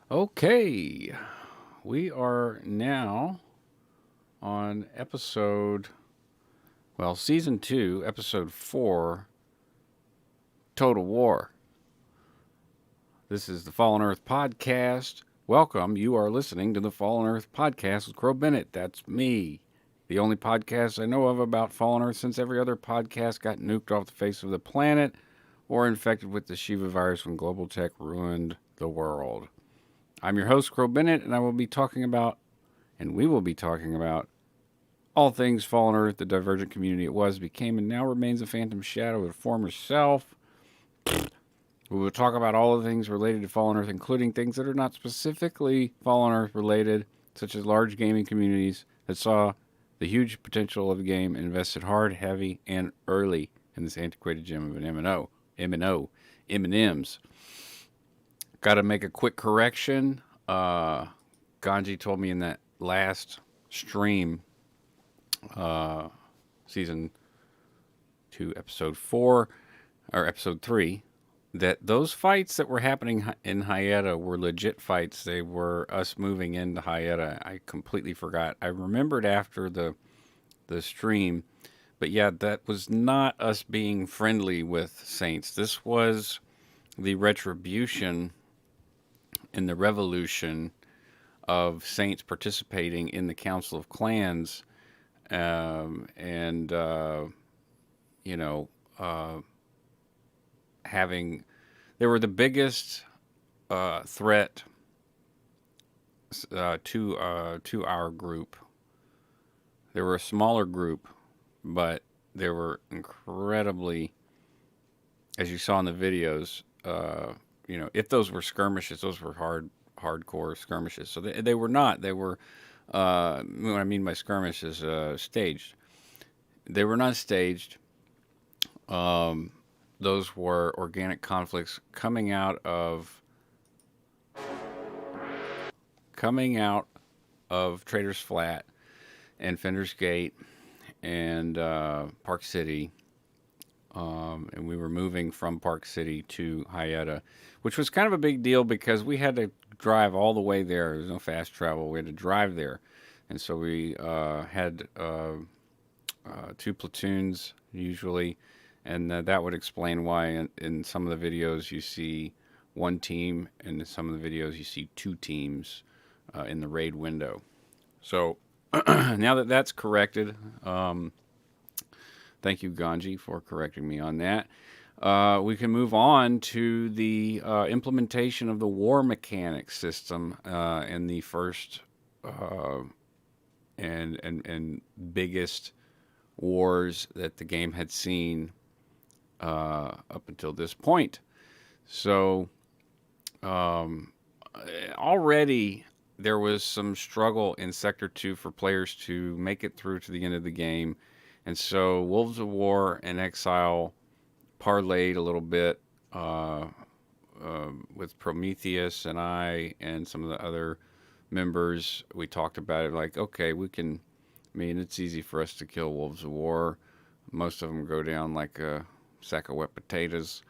Okay, we are now on season 2, episode 4, Total War. This is the Fallen Earth Podcast. Welcome. You are listening to the Fallen Earth Podcast with Crow Bennett. That's me. The only podcast I know of about Fallen Earth since every other podcast got nuked off the face of the planet or infected with the Shiva virus when global tech ruined the world. I'm your host, Crow Bennett, and we will be talking about all things Fallen Earth, the divergent community it was, became, and now remains a phantom shadow of the former self. We will talk about all the things related to Fallen Earth, including things that are not specifically Fallen Earth related, such as large gaming communities that saw the huge potential of the game and invested hard, heavy, and early in this antiquated gem of an M&Ms. Got to make a quick correction. Ganji told me in that last stream, season 2, episode 4, or episode 3, that those fights that were happening in Hyetta were legit fights. They were us moving into Hyetta. I completely forgot. I remembered after the stream, but yeah, that was not us being friendly with Saints. This was the retribution and the revolution of Saints participating in the Council of Clans, and you know, having they were the biggest threat to our group. They were a smaller group, but they were incredibly, as you saw in the videos. If those were skirmishes, those were hardcore skirmishes. So they were not. They were. What I mean by skirmish is staged. They were not staged. Um, those were organic conflicts coming out of Traders Flat and Fender's Gate and Park City. And we were moving from Park City to Hyetta, which was kind of a big deal because we had to drive all the way there. There was no fast travel. We had to drive there. And so we had two platoons usually, and that would explain why in some of the videos you see one team, and in some of the videos you see two teams in the raid window. So now that that's corrected, thank you, Ganji, for correcting me on that. We can move on to the implementation of the war mechanics system in the first and biggest wars that the game had seen up until this point. So already there was some struggle in Sector 2 for players to make it through to the end of the game. And so Wolves of War and Exile parlayed a little bit with Prometheus and I and some of the other members. We talked about it like, okay, we can. I mean, it's easy for us to kill Wolves of War. Most of them go down like a sack of wet potatoes.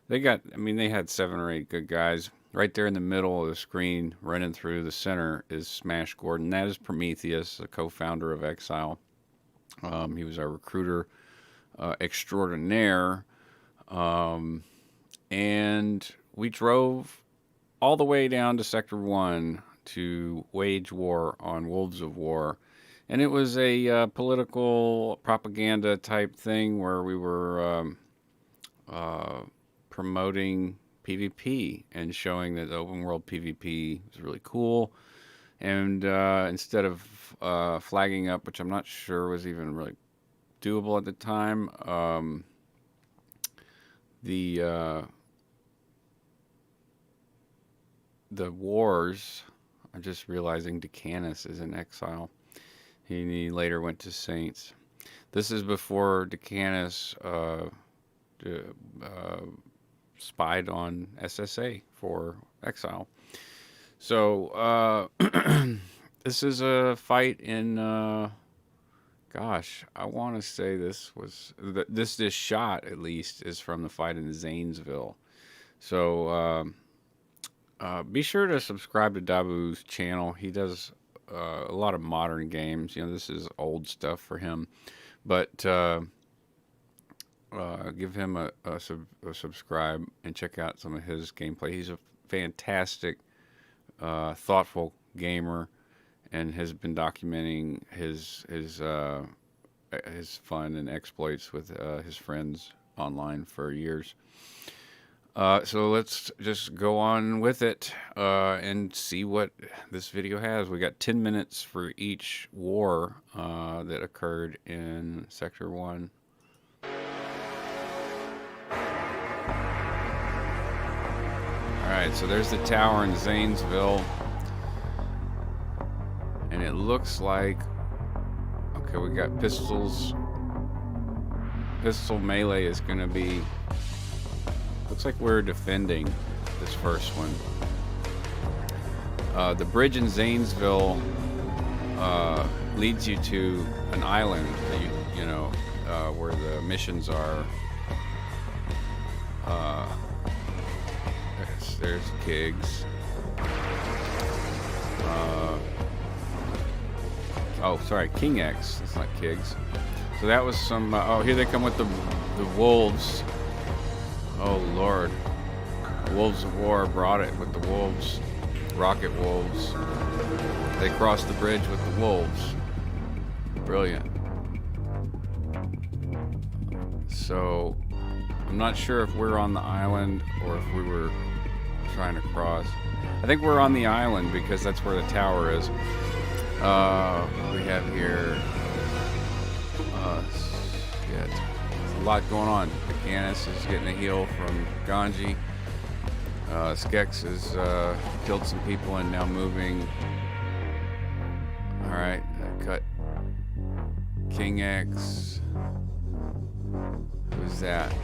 They had 7 or 8 good guys. Right there in the middle of the screen, running through the center, is Smash Gordon. That is Prometheus, the co-founder of Exile. He was our recruiter extraordinaire. And we drove all the way down to Sector 1 to wage war on Wolves of War. And it was a political propaganda type thing where we were promoting PvP and showing that open world PvP is really cool. And instead of flagging up, which I'm not sure was even really doable at the time, the wars. I'm just realizing Decanus is in Exile. He later went to Saints. This is before Decanus spied on SSA for Exile. So this is a fight in. Gosh, I want to say this shot at least is from the fight in Zanesville. So Be sure to subscribe to Dabu's channel. He does a lot of modern games. You know, this is old stuff for him, but give him a subscribe and check out some of his gameplay. He's a fantastic, thoughtful gamer, and has been documenting his fun and exploits with his friends online for years. So let's just go on with it and see what this video has. We got 10 minutes for each war that occurred in Sector 1. Alright, so there's the tower in Zanesville. And it looks like... Okay, we got pistols. Pistol melee is going to be... Looks like we're defending this first one. The bridge in Zanesville leads you to an island that you know where the missions are. There's Kiggs. Oh, sorry, King X. It's not Kiggs. So that was some. Oh, here they come with the wolves. Oh Lord, Wolves of War brought it with the wolves, rocket wolves. They crossed the bridge with the wolves. Brilliant. So I'm not sure if we're on the island or if we were trying to cross. I think we're on the island because that's where the tower is. We have here. Shit. There's a lot going on. Canis is getting a heal from Ganji. Skex has killed some people and now moving. Alright, cut. King X. Who's that?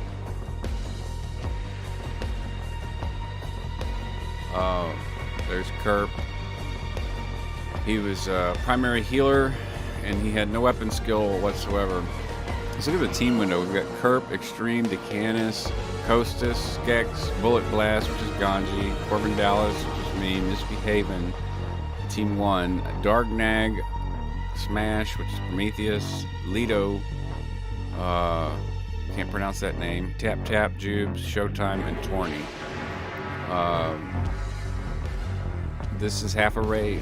There's Kerp. He was a primary healer and he had no weapon skill whatsoever. Let's look at the team window. We've got Kerp, Extreme, Decanis, Costas, Skex, Bullet Blast, which is Ganji, Corbin Dallas, which is me, Misbehavin', Team 1, Dargnag, Smash, which is Prometheus, Lido, can't pronounce that name, Tap Tap, Jubes, Showtime, and Torny. This is half a raid.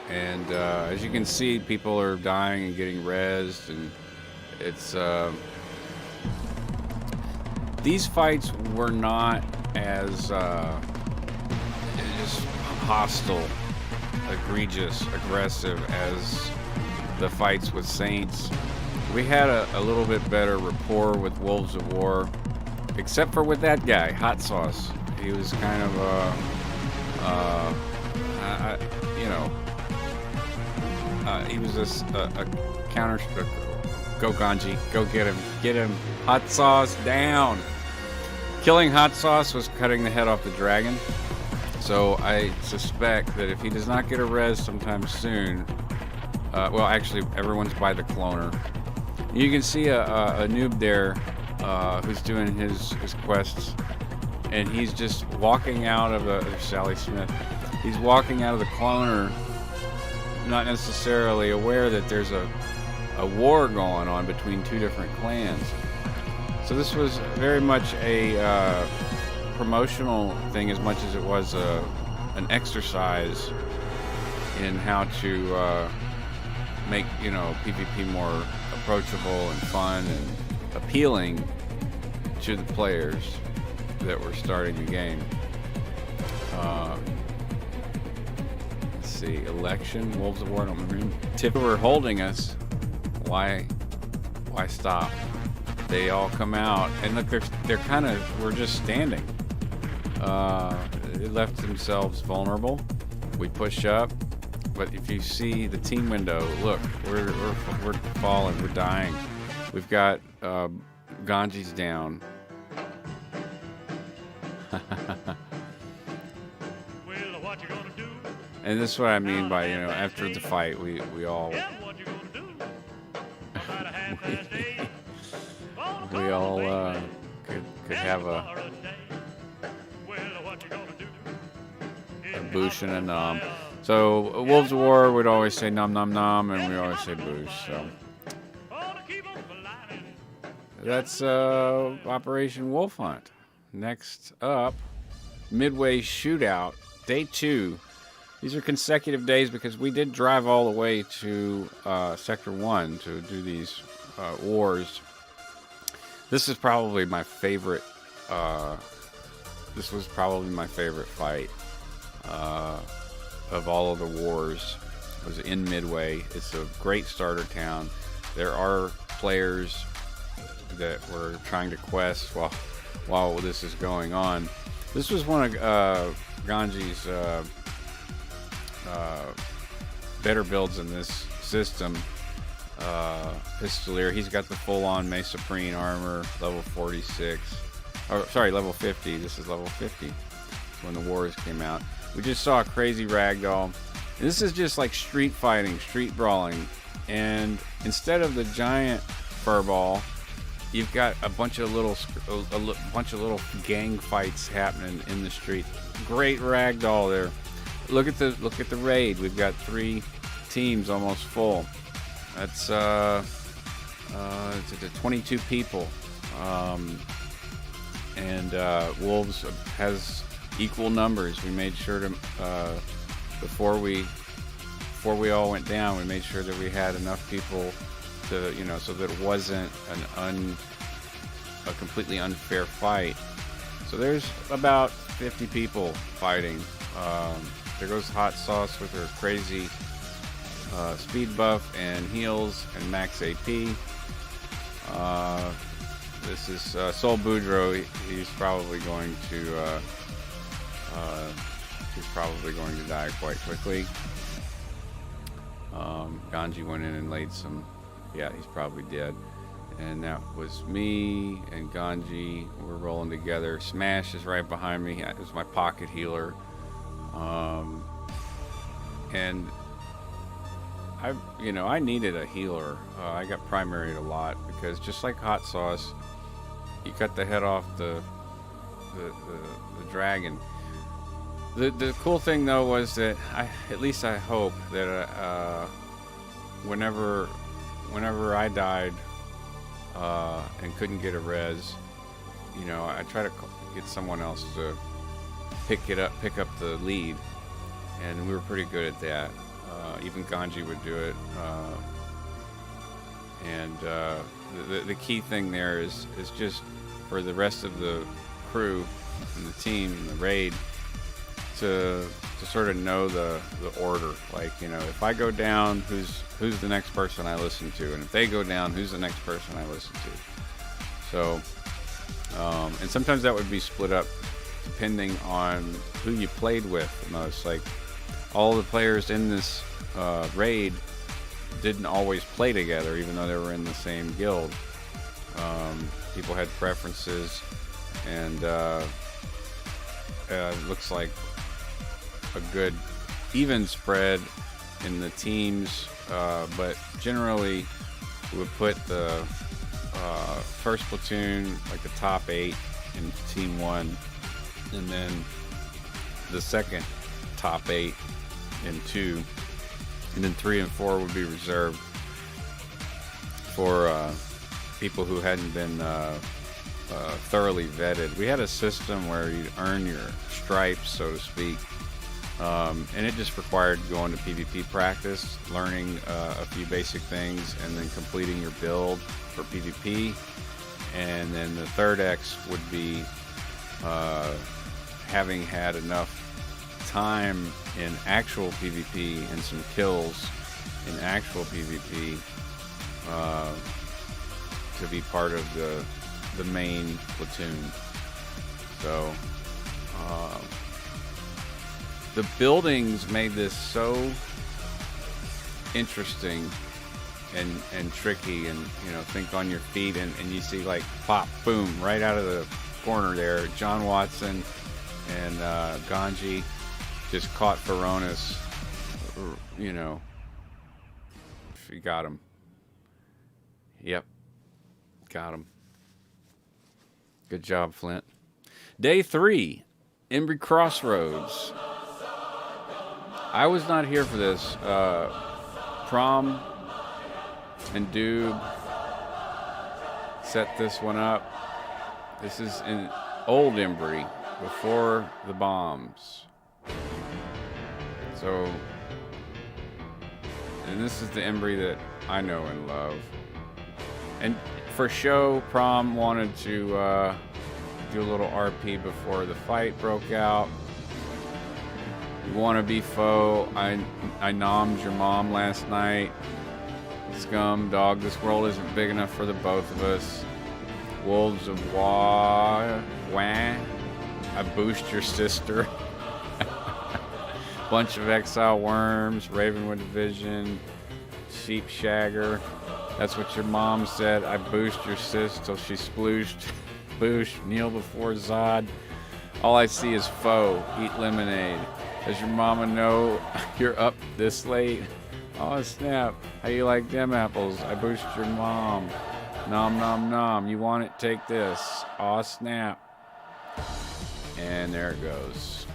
And as you can see, people are dying and getting rezzed, and it's these fights were not as just hostile, egregious, aggressive as the fights with Saints. We had a little bit better rapport with Wolves of War, except for with that guy, Hot Sauce. He was kind of you know. He was a counter. Go Ganji, go get him, Hot Sauce down. Killing Hot Sauce was cutting the head off the dragon. So I suspect that if he does not get a res sometime soon, well, actually, everyone's by the cloner. You can see a noob there who's doing his quests, and he's just walking out of Sally Smith. He's walking out of the cloner, not necessarily aware that there's a war going on between two different clans. So this was very much a promotional thing as much as it was an exercise in how to make, you know, PvP more approachable and fun and appealing to the players that were starting the game. Let's see, election, Wolves of War, I don't remember. If they were holding us, why stop? They all come out, and look, they're kind of, we're just standing. They left themselves vulnerable. We push up, but if you see the team window, look, we're falling, we're dying. We've got Ganji's down. And this is what I mean by, you know, after the fight, we all we all could have a boosh and a nom. So Wolves of War would always say nom nom nom, and we always say boosh. So that's Operation Wolf Hunt. Next up, Midway Shootout, Day 2. These are consecutive days because we did drive all the way to Sector 1 to do these wars. This is probably my favorite. This was probably my favorite fight of all of the wars. It was in Midway. It's a great starter town. There are players that were trying to quest while this is going on. This was one of Ganji's better builds in this system. Pistolier, he's got the full-on Mesa Supreme armor, level 46. Oh, sorry, level 50. This is level 50 when the wars came out. We just saw a crazy ragdoll. This is just like street fighting, street brawling. And instead of the giant furball, you've got a bunch of little gang fights happening in the street. Great ragdoll there. Look at the raid. We've got 3 teams almost full. That's 22 people, and Wolves has equal numbers. We made sure to before we all went down, we made sure that we had enough people to, so that it wasn't a completely unfair fight. So there's about 50 people fighting. There goes Hot Sauce with her crazy speed buff and heals and max AP. This is Sol Boudreaux. He's probably going to die quite quickly. Ganji went in and laid some. Yeah, he's probably dead. And that was me and Ganji. We're rolling together. Smash is right behind me. It was my pocket healer. And I needed a healer. I got primaried a lot because just like Hot Sauce, you cut the head off the dragon. The cool thing though was that at least I hope that whenever I died and couldn't get a res, I try to get someone else to pick up the lead, and we were pretty good at that. Even Ganji would do it, and the key thing there is just for the rest of the crew and the team and the raid to sort of know the order. Like, if I go down, who's the next person I listen to, and if they go down, who's the next person I listen to. So, and sometimes that would be split up depending on who you played with the most. Like, all the players in this raid didn't always play together, even though they were in the same guild. People had preferences, and it looks like a good even spread in the teams, but generally we would put the first platoon, like the top 8 in team 1, and then the second top 8 in 2, and then 3 and 4 would be reserved for people who hadn't been thoroughly vetted. We had a system where you'd earn your stripes, so to speak, and it just required going to PvP practice, learning a few basic things, and then completing your build for PvP. And then the third X would be having had enough time in actual PvP and some kills in actual PvP to be part of the main platoon. So the buildings made this so interesting and tricky, and think on your feet, and you see like pop, boom, right out of the corner there, John Watson and Ganji just caught Veronis. He got him. Yep, got him. Good job, Flint. Day 3, Embry Crossroads. I was not here for this. Prom and Doob set this one up. This is in old Embry, before the bombs. So, and this is the Embry that I know and love. And for show, Prom wanted to do a little RP before the fight broke out. You want to be foe. I nommed your mom last night. Scum, dog, this world isn't big enough for the both of us. Wolves of Wah. I boost your sister. Bunch of Exile worms, Ravenwood Division, Sheep Shagger. That's what your mom said. I boost your sis till she splooshed. Boosh, kneel before Zod. All I see is foe. Eat lemonade. Does your mama know you're up this late? Oh snap. How you like them apples? I boost your mom. Nom nom nom. You want it? Take this. Aw snap. And there it goes.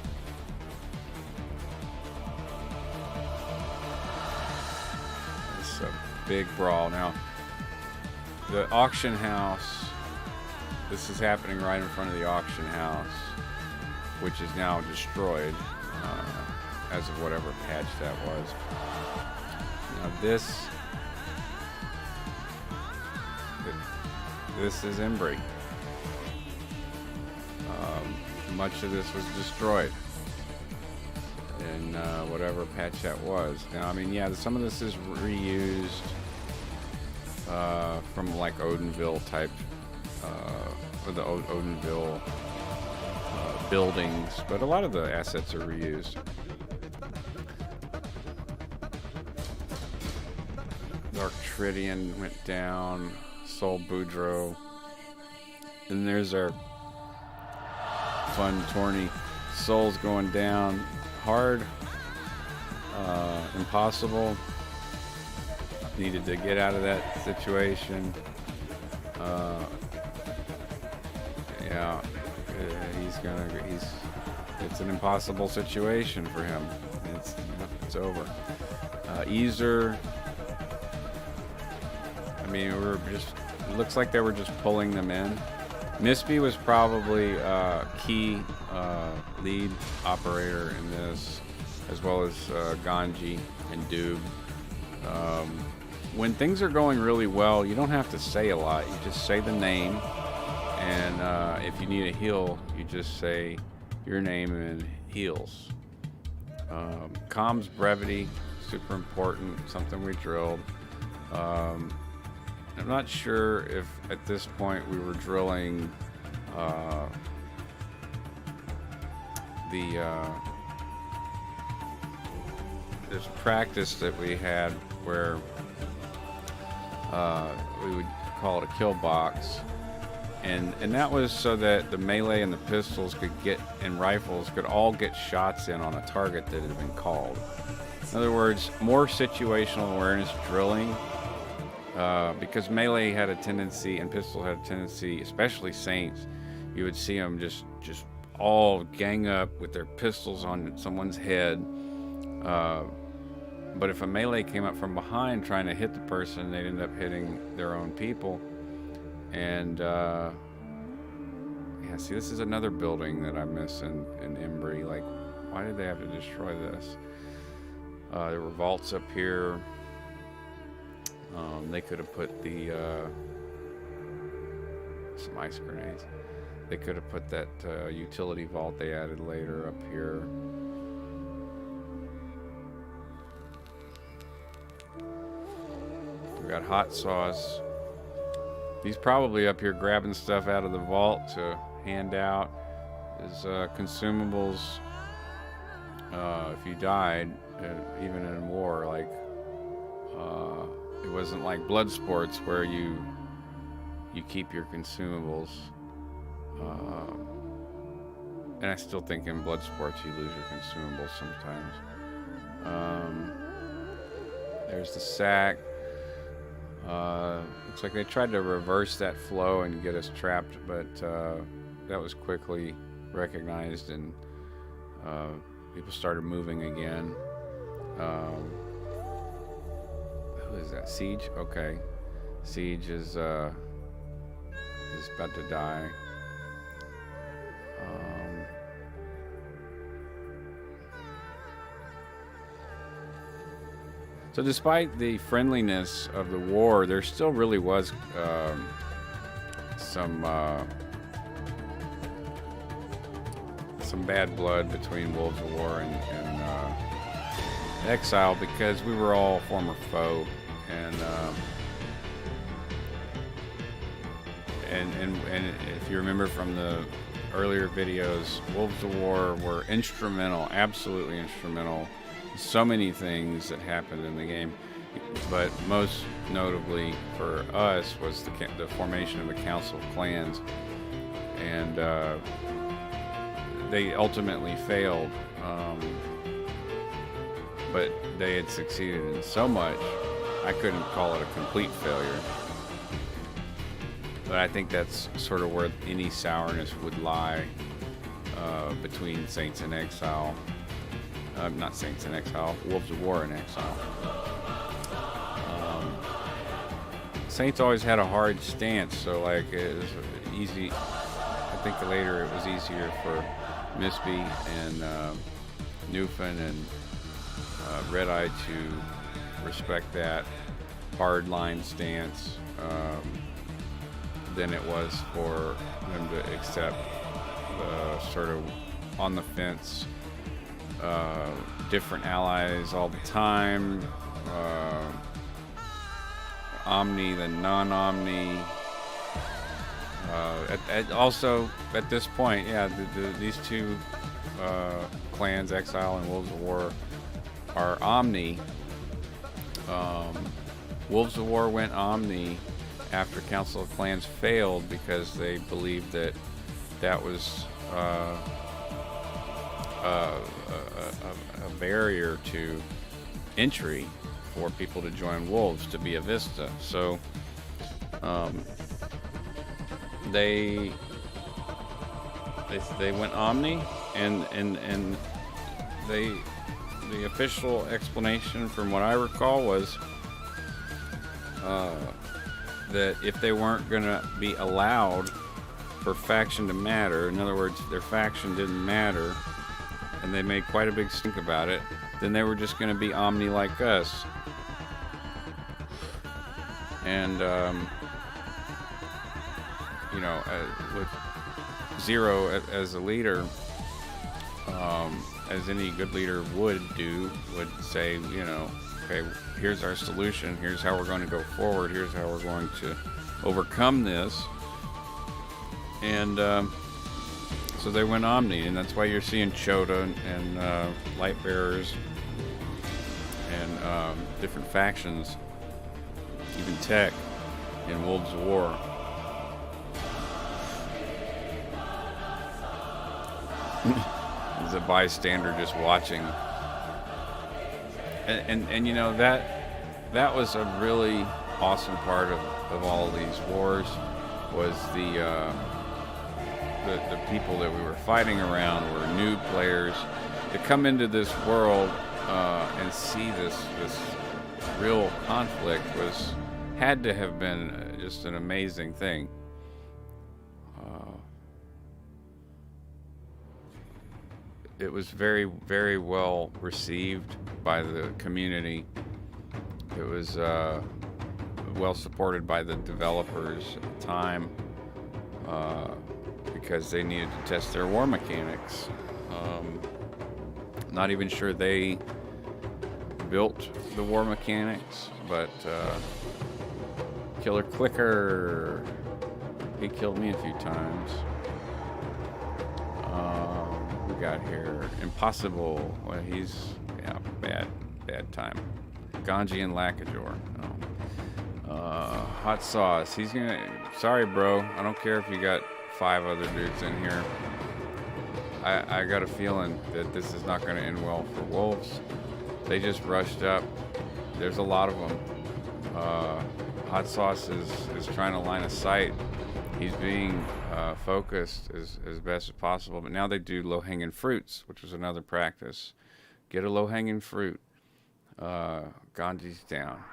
It's a big brawl. Now, the auction house, this is happening right in front of the auction house, which is now destroyed as of whatever patch that was. Now this is Embry. Much of this was destroyed in whatever patch that was. Now, I mean, yeah, some of this is reused from like Odenville type, or the Odenville buildings, but a lot of the assets are reused. Dark Tridian went down, Sol Boudreaux. And there's our fun tourney. Sol's going down hard. Impossible. Needed to get out of that situation. Yeah, it's an impossible situation for him. It's over. Easer. I mean, it looks like they were just pulling them in. Mispy was probably key lead operator in this, as well as Ganji and Doob. When things are going really well, you don't have to say a lot. You just say the name, and if you need a heal, you just say your name and heals. Comms brevity, super important, something we drilled. I'm not sure if at this point we were drilling there's a practice that we had where we would call it a kill box, and that was so that the melee and the pistols could get, and rifles could all get shots in on a target that had been called. In other words, more situational awareness drilling. Because melee had a tendency, and pistol had a tendency, especially Saints, you would see them just all gang up with their pistols on someone's head. But if a melee came up from behind trying to hit the person, they'd end up hitting their own people. And yeah, see, this is another building that I miss in Embry. Like, why did they have to destroy this? There were vaults up here. They could have put some ice grenades. They could have put that utility vault they added later up here. We got hot sauce. He's probably up here grabbing stuff out of the vault to hand out as consumables. If you died, even in war, like. It wasn't like blood sports where you keep your consumables. And I still think in blood sports you lose your consumables sometimes. There's the sack. Looks like they tried to reverse that flow and get us trapped, but that was quickly recognized, and people started moving again. Who is that? Siege? Okay. Siege is about to die. So despite the friendliness of the war, there still really was some bad blood between Wolves of War and Exile, because we were all former foe, and if you remember from the earlier videos, Wolves of War were instrumental, absolutely instrumental. So many things that happened in the game, but most notably for us was the formation of the Council of Clans, and they ultimately failed, but they had succeeded in so much I couldn't call it a complete failure. But I think that's sort of where any sourness would lie between Saints and Exile. Not Saints in Exile, Wolves of War in Exile. Saints always had a hard stance, so like it was easy. I think later it was easier for Misby and Newfen and Red Eye to respect that hard line stance than it was for them to accept the sort of on the fence. Different allies all the time, Omni than non-Omni. Also, at this point, yeah, these two clans, Exile and Wolves of War, are Omni. Wolves of War went Omni after Council of Clans failed because they believed that that was a barrier to entry for people to join Wolves, to be a Vista. So they went Omni, and the official explanation from what I recall was that if they weren't going to be allowed for faction to matter, in other words, their faction didn't matter, and they made quite a big stink about it, then they were just going to be Omni like us. And, with Zero as a leader, as any good leader would say, okay, here's our solution, here's how we're going to go forward, here's how we're going to overcome this. And, so they went Omni, and that's why you're seeing Chota and Light Bearers and different factions, even Tech in Wolves of War. As a bystander just watching. And that was a really awesome part of all of these wars, was the people that we were fighting around were new players. To come into this world and see this real conflict had to have been just an amazing thing. It was very, very well received by the community. It was well supported by the developers at the time, because they needed to test their war mechanics. Not even sure they built the war mechanics, but Killer Clicker, he killed me a few times. We got here Impossible. Well, he's bad time. Ganji and Lackajor. Hot Sauce. He's gonna. Sorry, bro. I don't care if you got 5 other dudes in here. I got a feeling that this is not going to end well for Wolves. They just rushed up. There's a lot of them. Hot Sauce is trying to line of sight. He's being focused as best as possible. But now they do low-hanging fruits, which was another practice. Get a low-hanging fruit. Gandhi's down.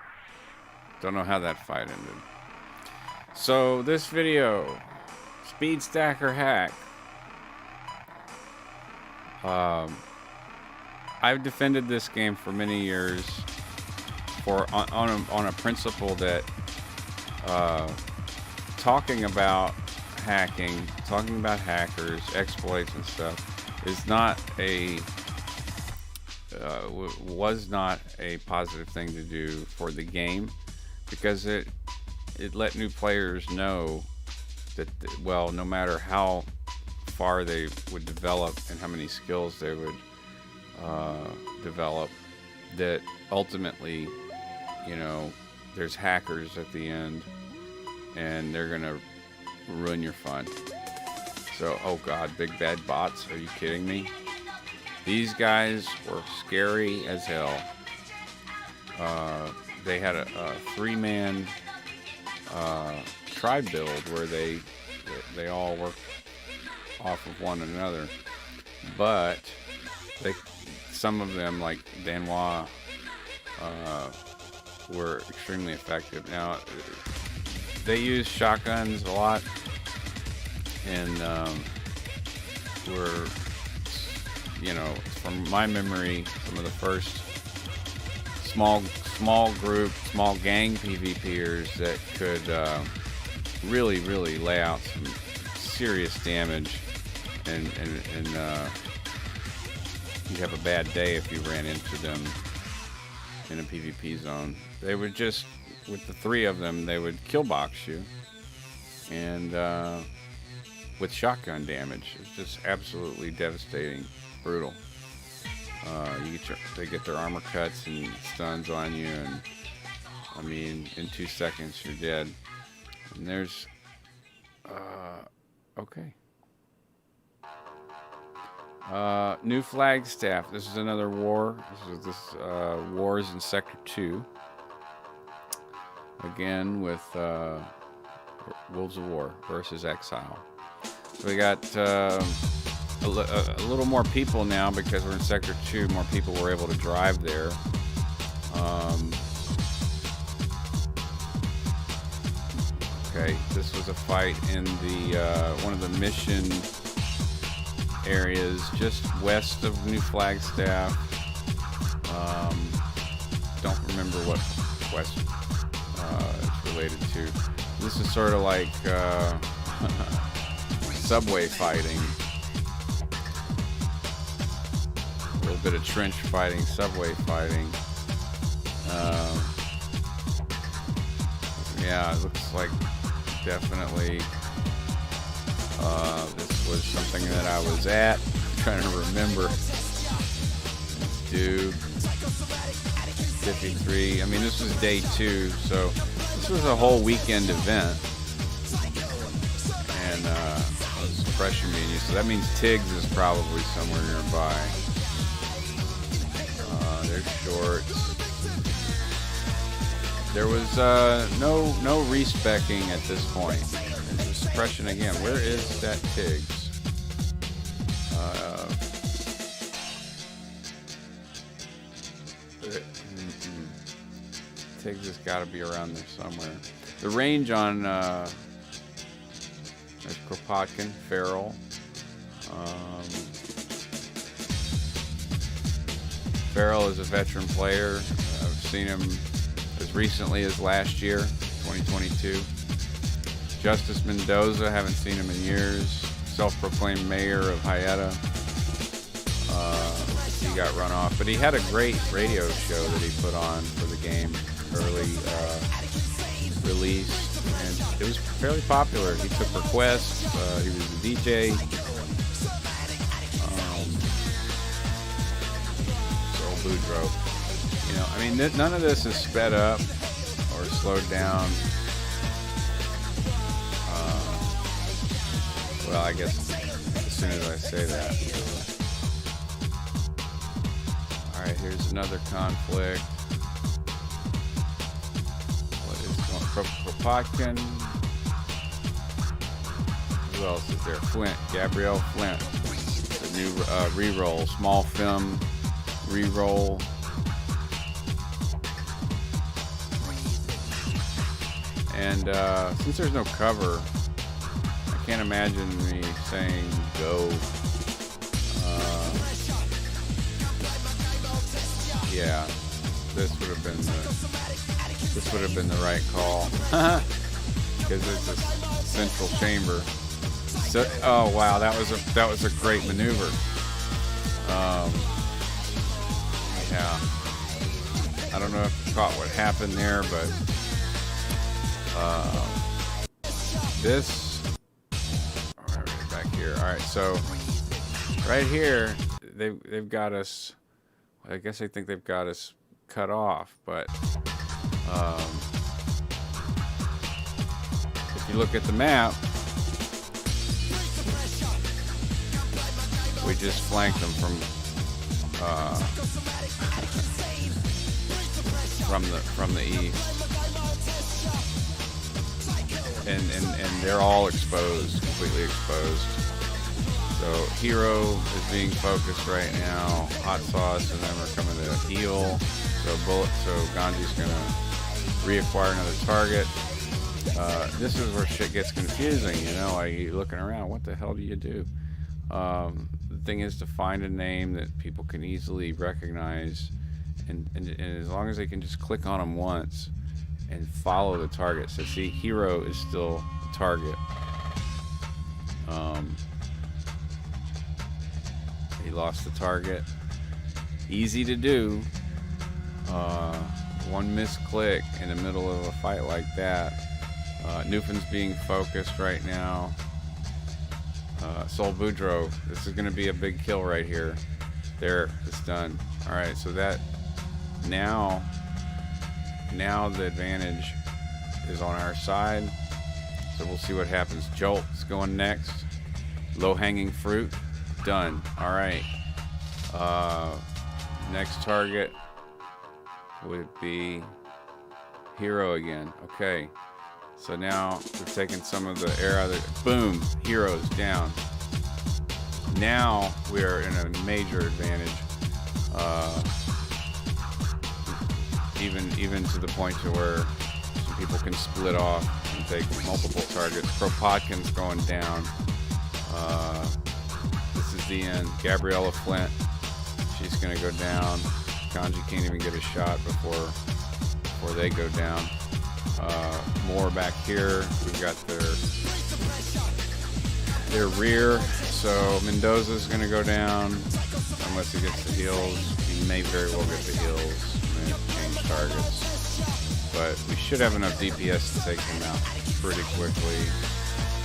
Don't know how that fight ended. So this video, Speed Stacker hack. I've defended this game for many years on a principle that talking about hacking, talking about hackers, exploits and stuff is not was not a positive thing to do for the game, because it let new players know that, well, no matter how far they would develop and how many skills they would develop, that ultimately, you know, there's hackers at the end and they're gonna ruin your fun. So, oh god, big bad bots, are you kidding me? These guys were scary as hell. They had a 3-man tribe build where they all worked off of one another, but some of them, like Danois, were extremely effective. Now, they use shotguns a lot, and were, you know, from my memory, some of the first small group, small gang PvPers that could really lay out some serious damage, and you'd have a bad day if you ran into them in a PvP zone. They would just, with the 3 of them, they would kill box you, and with shotgun damage. It's just absolutely devastating, brutal. They get their armor cuts and stuns on you, and I mean, in 2 seconds you're dead. And there's okay. New Flagstaff. This is another war. This wars in Sector 2. Again with Wolves of War versus Exile. So we got a little more people now because we're in Sector 2. More people were able to drive there. Okay, this was a fight in the one of the mission areas just west of New Flagstaff. Don't remember what quest it's related to. This is sort of like subway fighting. A little bit of trench fighting, subway fighting. Yeah, it looks like definitely this was something that I was at. I'm trying to remember. Dude, 53. I mean, this was day 2, so this was a whole weekend event. And it was a freshman meeting, so that means Tiggs is probably somewhere nearby. There's Shorts. There was no respecking at this point. There's suppression again. Where is that Tiggs? Tiggs has got to be around there somewhere. The range on there's Kropotkin, Farrell. Farrell is a veteran player. I've seen him as recently as last year, 2022. Justice Mendoza, haven't seen him in years. Self-proclaimed mayor of Hyetta. He got run off, but he had a great radio show that he put on for the game, early release, and it was fairly popular. He took requests. He was a DJ. Boudreaux. You know, I mean, none of this is sped up or slowed down. Well, I guess as soon as I say that. Alright, here's another conflict. What is going on? Kropotkin. Who else is there? Flint, Gabrielle Flint. The new re-roll, small film re-roll. And since there's no cover, I can't imagine me saying go. Yeah, this would have been the right call because it's a central chamber. So, oh wow, that was a great maneuver. Yeah, I don't know if you caught what happened there, but this right back here. All right, so right here they've got us. I guess I think they've got us cut off, but if you look at the map, we just flanked them from the east, and they're all exposed, completely exposed. So Hero is being focused right now. Hot Sauce and them are coming to heal. So Ganji's gonna reacquire another target. This is where shit gets confusing, you know. Like you're looking around, what the hell do you do? The thing is to find a name that people can easily recognize, and as long as they can just click on them once and follow the target. So see, Hero is still the target. He lost the target. Easy to do. One misclick in the middle of a fight like that. Newfin's being focused right now. Sol Boudreaux, this is going to be a big kill right here. There, it's done. Alright, so that now the advantage is on our side. So we'll see what happens. Jolt's going next. Low-hanging fruit. Done. Alright. Next target would be Hero again. Okay. So now we're taking some of the air out of it. Boom. Hero's down. Now we are in a major advantage. Even to the point to where some people can split off and take multiple targets. Kropotkin's going down. This is the end. Gabriella Flint, she's going to go down. Ganji can't even get a shot before they go down. More back here. We've got their rear. So Mendoza's going to go down unless he gets the heals. He may very well get the heals and change targets. But we should have enough DPS to take him out pretty quickly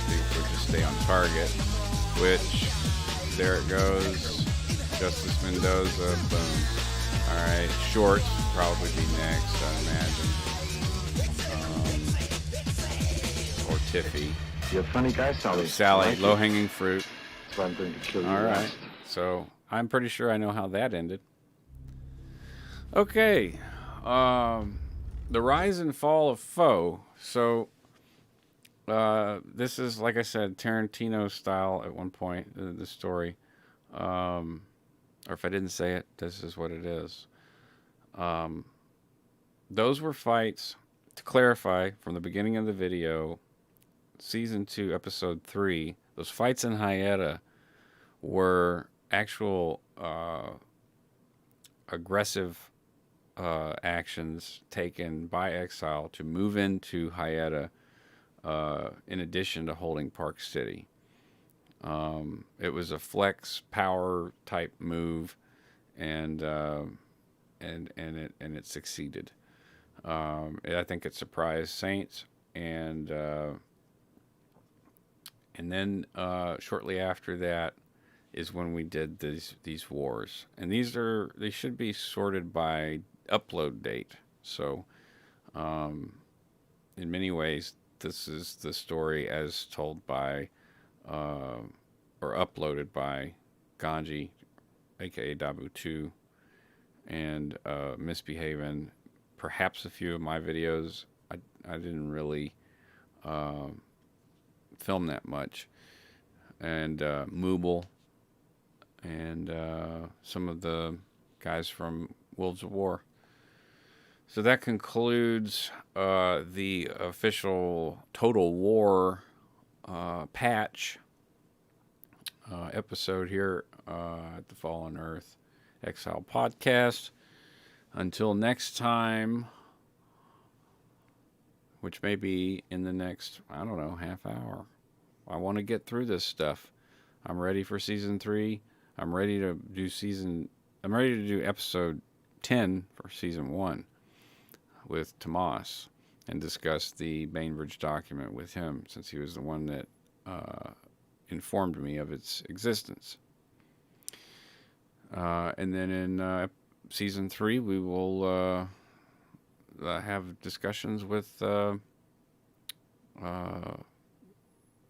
if we just stay on target. Which, there it goes. Justice Mendoza, boom. Alright, Shorts will probably be next, I imagine. Or Tiffy. You're a funny guy, Sally. Sally, low-hanging fruit. That's why I'm going to kill you. Alright, so I'm pretty sure I know how that ended. Okay, the rise and fall of Foe. So, this is, like I said, Tarantino style at one point, the story. Or if I didn't say it, this is what it is. Those were fights, to clarify, from the beginning of the video, Season 2, Episode 3, those fights in Hyetta were actual aggressive actions taken by Exile to move into Hyetta in addition to holding Park City. It was a flex power type move, and it succeeded. I think it surprised Saints, and then shortly after that is when we did these wars, and they should be sorted by upload date. So, in many ways, this is the story as told by or uploaded by Ganji, aka Dabu 2, and Misbehaving. Perhaps a few of my videos. I didn't really uh, film that much. And Mooble and some of the guys from Wolves of War. So that concludes the official Total War patch episode here at the Fallen Earth Exile podcast. Until next time, which may be in the next, I don't know, half hour. I want to get through this stuff. I'm ready for season 3. I'm ready to do episode 10 for season 1 with Tomas and discuss the Bainbridge document with him, since he was the one that informed me of its existence. And then in season 3, we will have discussions with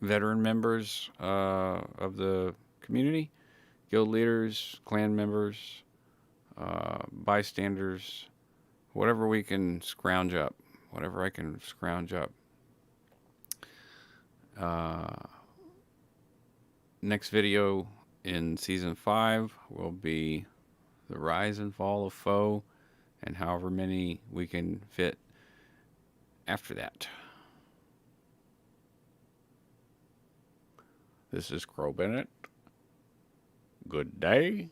veteran members of the community, guild leaders, clan members, bystanders, whatever we can scrounge up, whatever I can scrounge up. Next video in season 5 will be the rise and fall of foe, and however many we can fit after that. This is Crow Bennett. Good day.